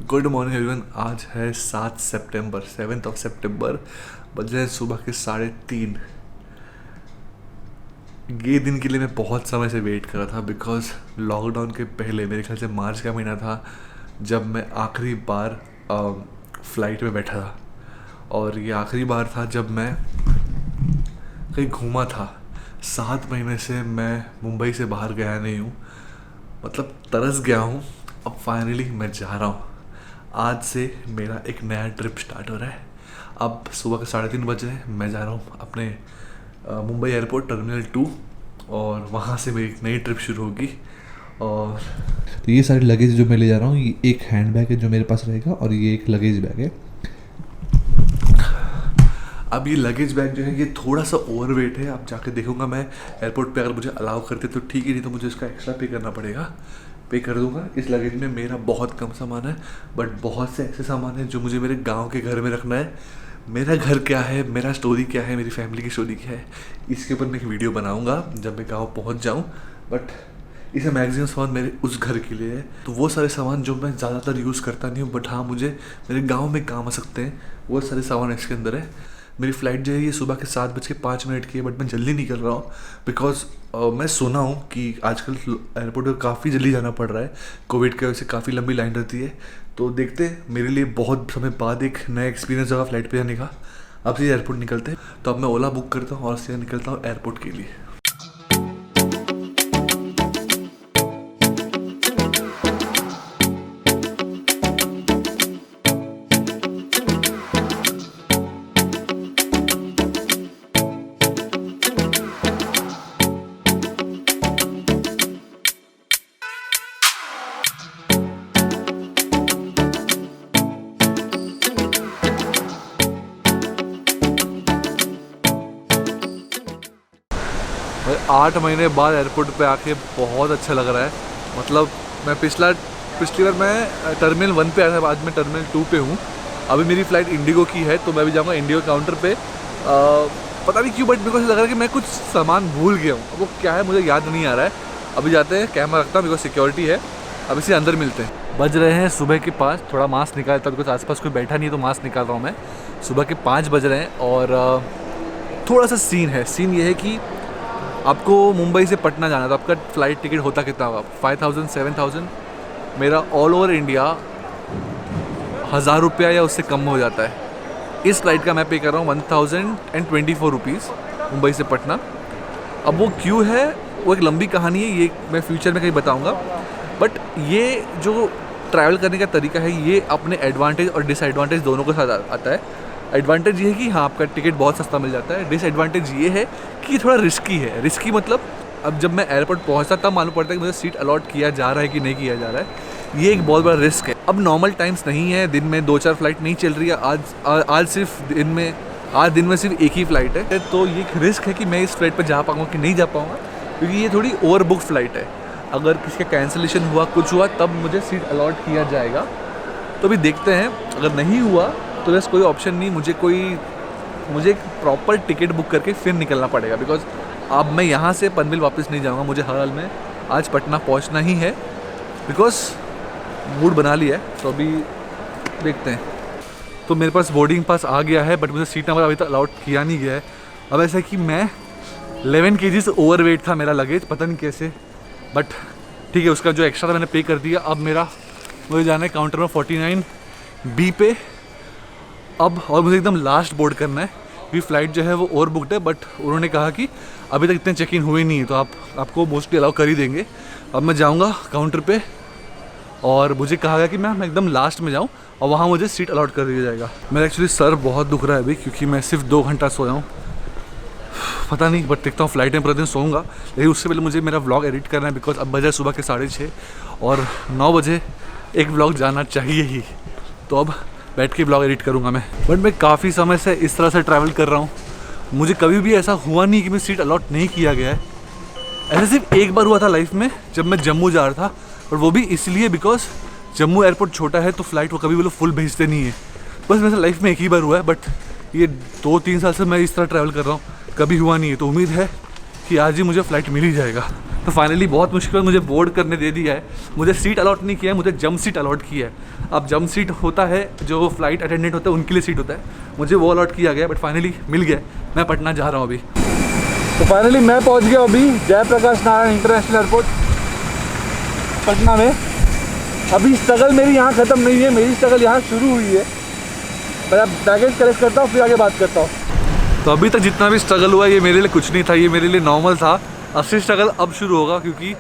Good morning everyone. आज है 7 सितंबर बज रहे हैं सुबह के 3:30। ये दिन के लिए मैं बहुत समय से वेट कर रहा था बिकॉज लॉकडाउन के पहले मेरे ख्याल से मार्च का महीना था जब मैं आखिरी बार फ़्लाइट में बैठा था। और ये आखिरी बार था जब मैं कहीं घूमा था। 7 महीने से मैं मुंबई से बाहर गया नहीं हूँ, मतलब तरस गया हूँ। अब फाइनली मैं जा रहा हूँ। आज से मेरा एक नया ट्रिप स्टार्ट हो रहा है। अब सुबह के 3:30 बज रहे हैं। मैं जा रहा हूँ अपने मुंबई एयरपोर्ट टर्मिनल 2 और वहाँ से मेरी एक नई ट्रिप शुरू होगी। और तो ये सारे लगेज जो मैं ले जा रहा हूँ, ये एक हैंड बैग है जो मेरे पास रहेगा और ये एक लगेज बैग है। अब ये लगेज बैग जो है ये थोड़ा सा ओवरवेट है। अब जाके देखूंगा मैं एयरपोर्ट पे, अगर मुझे अलाउ करते तो ठीक है, नहीं तो मुझे इसका एक्स्ट्रा पे करना पड़ेगा। पे कर दूंगा। इस लगेज में मेरा बहुत कम सामान है, बट बहुत से ऐसे सामान है जो मुझे मेरे गांव के घर में रखना है। मेरा घर क्या है, मेरा स्टोरी क्या है, मेरी फैमिली की स्टोरी क्या है, इसके ऊपर मैं एक वीडियो बनाऊंगा जब मैं गाँव पहुँच जाऊँ। बट इसे मैक्सिमम सामान मेरे उस घर के लिए है, तो वो सारे सामान जो मैं ज़्यादातर यूज़ करता नहीं हूँ बट हाँ मुझे मेरे गाँव में काम आ सकते हैं, वो सारे सामान इसके अंदर है। मेरी फ़्लाइट जो है ये सुबह के 7:05 की है, बट मैं जल्दी निकल रहा हूँ बिकॉज मैं सुना हूँ कि आजकल एयरपोर्ट पर काफ़ी जल्दी जाना पड़ रहा है। कोविड की वजह से काफ़ी लंबी लाइन रहती है, तो देखते हैं। मेरे लिए बहुत समय बाद एक नया एक्सपीरियंस होगा फ़्लाइट पे जाने का। अब से एयरपोर्ट निकलते हैं, तो अब मैं ओला बुक करता हूँ और सीधा निकलता हूँ एयरपोर्ट के लिए। भाई 8 महीने बाद एयरपोर्ट पे आके बहुत अच्छा लग रहा है। मतलब मैं पिछली बार मैं टर्मिनल 1 पे आया था, आज मैं टर्मिनल 2 पे हूँ। अभी मेरी फ़्लाइट इंडिगो की है, तो मैं भी जाऊँगा इंडिगो काउंटर पे। पता नहीं क्यों, बट मेरे को ऐसा लग रहा है कि मैं कुछ सामान भूल गया हूँ। अब वो क्या है मुझे याद नहीं आ रहा है। अभी जाते हैं, कैमरा रखता हूँ बिकॉज सिक्योरिटी है। अब इसी अंदर मिलते हैं। बज रहे हैं सुबह के 5। थोड़ा मास्क निकालता हूँ बिकॉज आसपास कोई बैठा नहीं है, तो मास्क निकाल रहा हूँ मैं। सुबह के 5 बज रहे हैं और थोड़ा सा सीन ये है कि आपको मुंबई से पटना जाना, तो आपका फ़्लाइट टिकट होता कितना होगा? 5000 7000। मेरा ऑल ओवर इंडिया 1000 रुपया या उससे कम हो जाता है। इस फ़्लाइट का मैं पे कर रहा हूँ 1024 रुपीज़ मुंबई से पटना। अब वो क्यों है, वो एक लंबी कहानी है, ये मैं फ्यूचर में कहीं बताऊँगा। बट ये जो ट्रैवल करने का तरीका है, ये अपने एडवांटेज और डिसएडवांटेज दोनों के साथ आता है। एडवांटेज ये है कि हाँ आपका टिकट बहुत सस्ता मिल जाता है। डिसएडवांटेज ये है कि थोड़ा रिस्की है। रिस्की मतलब अब जब मैं एयरपोर्ट पहुंचता तब मालूम पड़ता है कि मुझे सीट अलॉट किया जा रहा है कि नहीं किया जा रहा है। ये एक बहुत बड़ा रिस्क है। अब नॉर्मल टाइम्स नहीं है, दिन में 2-4 फ्लाइट नहीं चल रही है। आज सिर्फ दिन में सिर्फ एक ही फ़्लाइट है, तो ये एक रिस्क है कि मैं इस फ्लाइट पर जा पाऊँगा कि नहीं जा पाऊँगा, क्योंकि ये थोड़ी ओवर बुक फ़्लाइट है। अगर किसी का कैंसिलेशन हुआ, कुछ हुआ, तब मुझे सीट अलॉट किया जाएगा। तो अभी देखते हैं, अगर नहीं हुआ तो बस कोई ऑप्शन नहीं, मुझे एक प्रॉपर टिकट बुक करके फिर निकलना पड़ेगा। बिकॉज अब मैं यहाँ से पनवेल वापस नहीं जाऊँगा, मुझे हर हाल में आज पटना पहुँचना ही है। बिकॉज मूड बना लिया है, तो अभी देखते हैं। तो मेरे पास बोर्डिंग पास आ गया है, बट मुझे सीट नंबर अभी तक अलॉट किया नहीं गया है। अब ऐसा है कि मैं 11 kg ओवर वेट था मेरा लगेज, पता नहीं कैसे, बट ठीक है, उसका जो एक्स्ट्रा था मैंने पे कर दिया। अब मुझे जाना है काउंटर में 49B पे अब, और मुझे एकदम लास्ट बोर्ड करना है क्योंकि फ़्लाइट जो है वो ओवर बुकड है। बट उन्होंने कहा कि अभी तक इतने चेक इन हुए नहीं है, तो आपको मोस्टली अलाउ कर ही देंगे। अब मैं जाऊंगा काउंटर पे और मुझे कहा गया कि मैं एकदम लास्ट में जाऊं और वहाँ मुझे सीट अलॉट कर दिया जाएगा। मेरा एक्चुअली सर बहुत दुख रहा है अभी, क्योंकि मैं सिर्फ 2 घंटा सोया हूँ। पता नहीं, बट देखता हूँ फ़्लाइट में प्रतिदिन सोऊंगा, लेकिन उससे पहले मुझे मेरा व्लॉग एडिट करना है। बिकॉज अब बजे सुबह के 6:30 और 9 बजे एक व्लॉग जाना चाहिए ही, तो अब बैठ के ब्लॉग एडिट करूँगा मैं। बट मैं काफ़ी समय से इस तरह से ट्रैवल कर रहा हूँ, मुझे कभी भी ऐसा हुआ नहीं कि मैं सीट अलॉट नहीं किया गया है। ऐसा सिर्फ एक बार हुआ था लाइफ में, जब मैं जम्मू जा रहा था, और वो भी इसलिए बिकॉज जम्मू एयरपोर्ट छोटा है, तो फ्लाइट वो कभी भी लोग फुल भेजते नहीं है। बस मेरे लाइफ में एक ही बार हुआ है, बट ये 2-3 साल से मैं इस तरह ट्रैवल कर रहा हूँ, कभी हुआ नहीं है। तो उम्मीद है कि आज ही मुझे फ़्लाइट मिल ही जाएगा। तो फाइनली बहुत मुश्किल मुझे बोर्ड करने दे दिया है। मुझे सीट अलॉट नहीं किया है, मुझे जंप सीट अलॉट किया है। अब जंप सीट होता है जो फ्लाइट अटेंडेंट होता है उनके लिए सीट होता है, मुझे वो अलॉट किया गया, बट फाइनली मिल गया। मैं पटना जा रहा हूँ अभी। तो फाइनली मैं पहुँच गया अभी जयप्रकाश नारायण इंटरनेशनल एयरपोर्ट पटना में। अभी स्ट्रगल मेरी यहाँ ख़त्म नहीं है, मेरी स्ट्रगल यहाँ शुरू हुई है। मैं बैगेज कलेक्ट करता हूँ, फिर आगे बात करता हूँ। तो अभी तक जितना भी स्ट्रगल हुआ ये मेरे लिए कुछ नहीं था, ये मेरे लिए नॉर्मल था। असली स्ट्रगल अब शुरू होगा, क्योंकि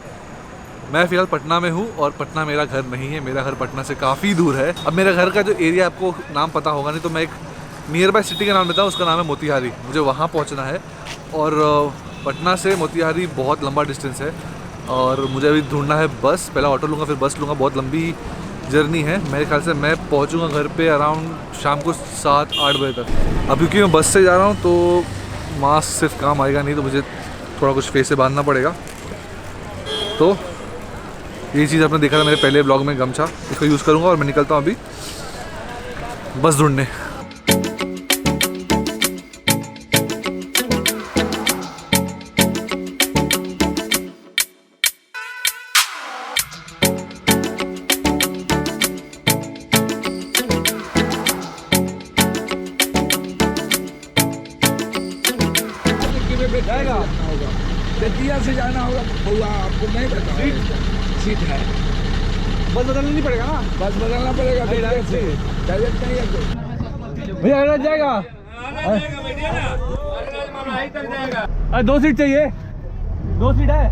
मैं फ़िलहाल पटना में हूँ और पटना मेरा घर नहीं है। मेरा घर पटना से काफ़ी दूर है। अब मेरा घर का जो एरिया आपको नाम पता होगा नहीं, तो मैं एक नियर बाय सिटी का नाम लेता हूँ, उसका नाम है मोतिहारी। मुझे वहाँ पहुँचना है और पटना से मोतिहारी बहुत लंबा डिस्टेंस है और मुझे अभी ढूंढना है बस। पहला ऑटो लूँगा, फिर बस लूँगा। बहुत लंबी जर्नी है। मेरे ख्याल से मैं पहुँचूँगा घर पे अराउंड शाम को 7-8 बजे तक। अब क्योंकि मैं बस से जा रहा हूँ तो मास्क सिर्फ काम आएगा नहीं, तो मुझे थोड़ा कुछ फेस से बांधना पड़ेगा। तो ये चीज़ आपने देखा था मेरे पहले ब्लॉग में, गमछा, इसको यूज़ करूँगा और मैं निकलता हूँ अभी बस ढूंढने। जाएगा बेतिया से जाना होगा भैया, आपको नहीं पता सीट है। बस बदलना नहीं पड़ेगा ना? बस बदलना पड़ेगा डायरेक्ट से, डायरेक्ट नहीं है भैया अरेराज जाएगा। अरे 2 सीट चाहिए, 2 सीट है।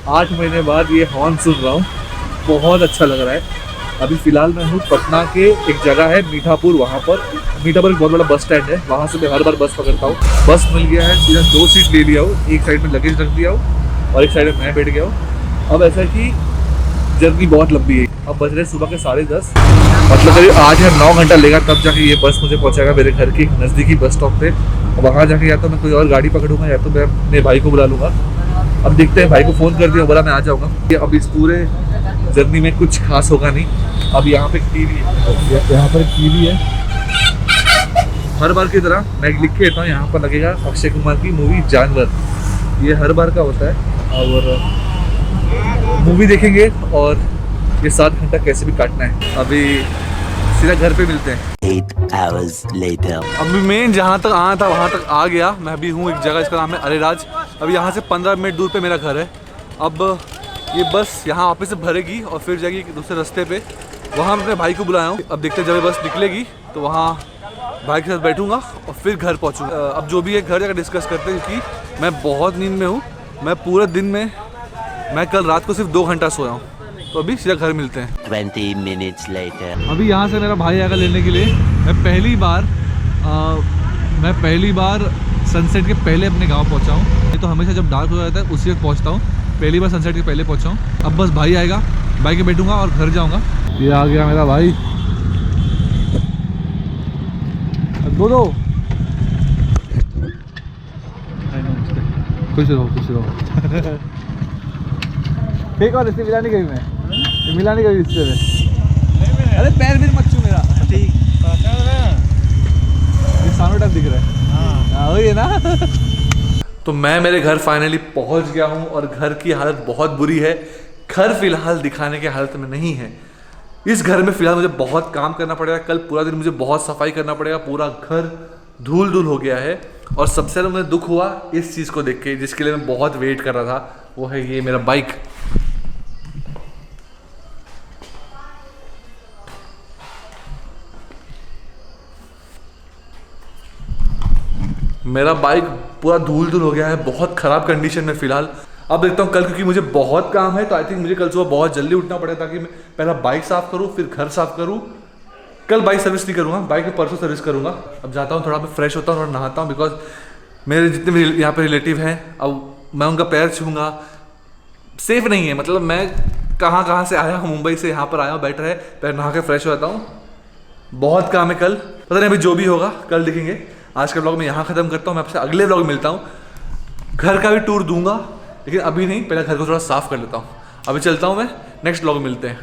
8 महीने बाद ये हॉर्न सुन रहा हूँ, बहुत अच्छा लग रहा है। अभी फ़िलहाल मैं हूँ पटना के एक जगह है मीठापुर, वहाँ पर मीठापुर एक बहुत बड़ा बस स्टैंड है, वहाँ से मैं हर बार बस पकड़ता हूँ। बस मिल गया है, सीधा 2 सीट ले लिया हूँ, एक साइड में लगेज रख दिया हूँ और एक साइड में मैं बैठ गया हूँ। अब ऐसा है कि जर्नी बहुत लंबी है। अब बज रहे सुबह के 10:30, मतलब करीब 8 या 9 घंटा लेगा तब जाके ये बस मुझे पहुँचाएगा मेरे घर के नज़दीकी बस स्टॉप पे। वहाँ जाके या तो मैं कोई और गाड़ी पकड़ूंगा या तो मैं अपने भाई को बुला लूँगा। अब देखते हैं, भाई को फ़ोन कर दिया, बोला मैं आ जाऊँगा। अब इस पूरे जर्नी में कुछ खास होगा नहीं। अब यहाँ पे टीवी है, यहाँ पर टीवी है। हर बार की तरह मैं लिख के देता हूँ, यहाँ पर लगेगा अक्षय कुमार की मूवी जानवर। ये हर बार का होता है और मूवी देखेंगे और ये 7 घंटा कैसे भी काटना है। अभी सीधा घर पे मिलते हैं। 8 hours later. अभी मैं जहाँ तक आना था वहाँ तक आ गया। मैं अभी हूँ एक जगह, इसका नाम है अरेराज। अब यहाँ से 15 मिनट दूर पे मेरा घर है। अब ये बस यहाँ वापस से भरेगी और फिर जाएगी दूसरे रास्ते पे, वहाँ मैं अपने भाई को बुलाया हूँ। अब देखते हैं जब ये बस निकलेगी तो वहाँ भाई के साथ बैठूँगा और फिर घर पहुँचूँगा। अब जो भी है घर जाकर डिस्कस करते हैं, क्योंकि मैं बहुत नींद में हूँ। मैं पूरे दिन में, मैं कल रात को सिर्फ 2 घंटा सोया हूँ। तो अभी सीधा घर मिलते हैं। 20 minutes later. अभी यहाँ से मेरा भाई आएगा लेने के लिए। मैं पहली बार सनसेट के पहले अपने गांव पहुँचा हूँ। नहीं तो हमेशा जब डार्क हो जाता है उसी वक्त पहुँचता हूँ। पहली बार सनसेट के पहले पहुँचा हूँ। अब बस भाई आएगा, बाइक पे बैठूंगा और घर जाऊँगा। ये आ गया मेरा भाई। दो खुश रहो, खुश रहो। ठीक और इससे मिला नहीं कभी, मैं मिला नहीं कभी इससे में। अरे पैर भी मत छू मेरा। ठीक सामने टाइप दिख रहा है। हाँ वही है ना। तो मैं मेरे घर फाइनली पहुंच गया हूं और घर की हालत बहुत बुरी है। घर फिलहाल दिखाने की हालत में नहीं है। इस घर में फिलहाल मुझे बहुत काम करना पड़ेगा। कल पूरा दिन मुझे बहुत सफाई करना पड़ेगा। पूरा घर धूल धूल हो गया है और सबसे ज़्यादा मुझे दुख हुआ इस चीज़ को देख के, जिसके लिए मैं बहुत वेट कर रहा था। वो है ये मेरा बाइक। मेरा बाइक पूरा धूल धूल हो गया है, बहुत ख़राब कंडीशन में फ़िलहाल। अब देखता हूँ कल, क्योंकि मुझे बहुत काम है तो आई थिंक मुझे कल सुबह बहुत जल्दी उठना पड़ेगा, ताकि मैं पहला बाइक साफ़ करूँ फिर घर साफ़ करूँ। कल बाइक सर्विस नहीं करूँगा, बाइक में परसों सर्विस करूँगा। अब जाता हूँ, थोड़ा मैं फ्रेश होता हूँ और नहाता हूँ, बिकॉज मेरे जितने भी यहाँ पे रिलेटिव हैं अब मैं उनका पैर छूँगा, सेफ़ नहीं है। मतलब मैं कहाँ से आया हूँ, मुंबई से यहाँ पर आया हूँ, बैठ रहे पैर नहा के फ्रेश हो जाता हूँ। बहुत काम है कल, पता नहीं अभी जो भी होगा कल देखेंगे। आज का ब्लॉग मैं यहाँ ख़त्म करता हूँ। मैं आपसे अगले ब्लॉग में मिलता हूँ। घर का भी टूर दूंगा, लेकिन अभी नहीं, पहले घर को थोड़ा साफ़ कर लेता हूँ। अभी चलता हूँ मैं, नेक्स्ट ब्लॉग में मिलते हैं।